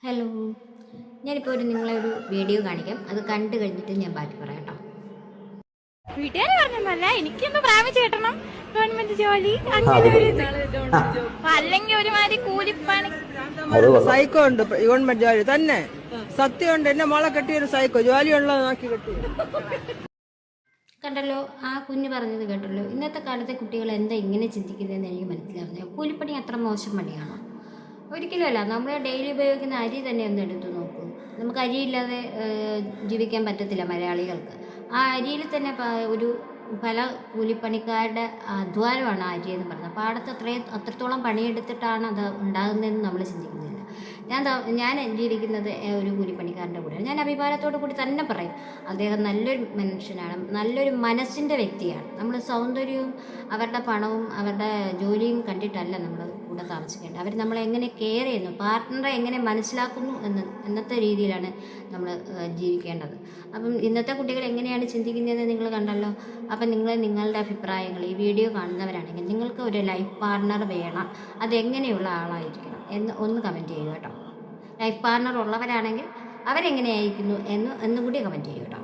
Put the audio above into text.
Hello, ഞാനിപ്പോൾ നിങ്ങളെ ഒരു വീഡിയോ കാണിക്കാം. അത് കണ്ടു കഴിഞ്ഞിട്ട് ഞാൻ ബാക്കി പറയാം കേട്ടോ. വീട്ടുകാർ പറഞ്ഞല്ല, എനിക്കൊന്ന് പ്രാപിച്ചു കിട്ടണം ഗവൺമെന്റ് ജോലി, അല്ലെങ്കിൽ ഒരുമാതിരി കൂലിപ്പണി. സൈക്കോ ഉണ്ട് ഗവൺമെന്റ് ജോലി തന്നെ. സത്യമുണ്ട്, എന്നെ മോളെ കെട്ടിയൊരു സൈക്കോ ജോലിയുള്ളത് നോക്കി കെട്ടി. കണ്ടല്ലോ, ആ കുഞ്ഞ് പറഞ്ഞത് കേട്ടല്ലോ. ഇന്നത്തെ കാലത്തെ കുട്ടികൾ എന്താ ഇങ്ങനെ ചിന്തിക്കുന്നതെന്ന് എനിക്ക് മനസ്സിലാവുന്നത്. കൂലിപ്പണി അത്ര മോശം പണിയാണോ? ഒരിക്കലും അല്ല. നമ്മൾ ഡെയിലി ഉപയോഗിക്കുന്ന അരി തന്നെ ഒന്ന് എടുത്തു നോക്കൂ. നമുക്ക് അരിയില്ലാതെ ജീവിക്കാൻ പറ്റത്തില്ല മലയാളികൾക്ക്. ആ അരിയിൽ തന്നെ ഒരു പല കൂലിപ്പണിക്കാരുടെ അധ്വാനമാണ് ആ അരി എന്ന് പറയുന്നത്. പാടത്ത് അത്രത്തോളം പണിയെടുത്തിട്ടാണ് അത് ഉണ്ടാകുന്നതെന്ന് നമ്മൾ ചിന്തിക്കുന്നില്ല. ഞാൻ ജീവിക്കുന്നത് ഒരു കൂലിപ്പണിക്കാരൻ്റെ കൂടെയാണ്. ഞാൻ അഭിമാനത്തോടു കൂടി തന്നെ പറയും, അദ്ദേഹം നല്ലൊരു മനുഷ്യനാണ്, നല്ലൊരു മനസ്സിൻ്റെ വ്യക്തിയാണ്. നമ്മൾ സൗന്ദര്യവും അവരുടെ പണവും അവരുടെ ജോലിയും കണ്ടിട്ടല്ല നമ്മൾ കൂടെ താമസിക്കേണ്ടത്. അവർ നമ്മളെ എങ്ങനെ കെയർ ചെയ്യുന്നു, പാർട്ട്ണറെ എങ്ങനെ മനസ്സിലാക്കുന്നു എന്നത്തെ രീതിയിലാണ് നമ്മൾ ജീവിക്കേണ്ടത്. അപ്പം ഇന്നത്തെ കുട്ടികൾ എങ്ങനെയാണ് ചിന്തിക്കുന്നതെന്ന് നിങ്ങൾ കണ്ടല്ലോ. അപ്പം നിങ്ങളുടെ അഭിപ്രായങ്ങൾ ഈ വീഡിയോ കാണുന്നവരാണെങ്കിൽ നിങ്ങൾക്ക് ഒരു ലൈഫ് പാർട്ട്ണർ വേണം, അതെങ്ങനെയുള്ള ആളായിരിക്കണം എന്ന് ഒന്ന് കമൻറ്റ് ചെയ്യുക കേട്ടോ. ലൈഫ് പാർട്ട്ണർ ഉള്ളവരാണെങ്കിൽ അവരെങ്ങനെയായിരിക്കുന്നു എന്നുകൂടി കമൻറ്റ് ചെയ്യുക കേട്ടോ.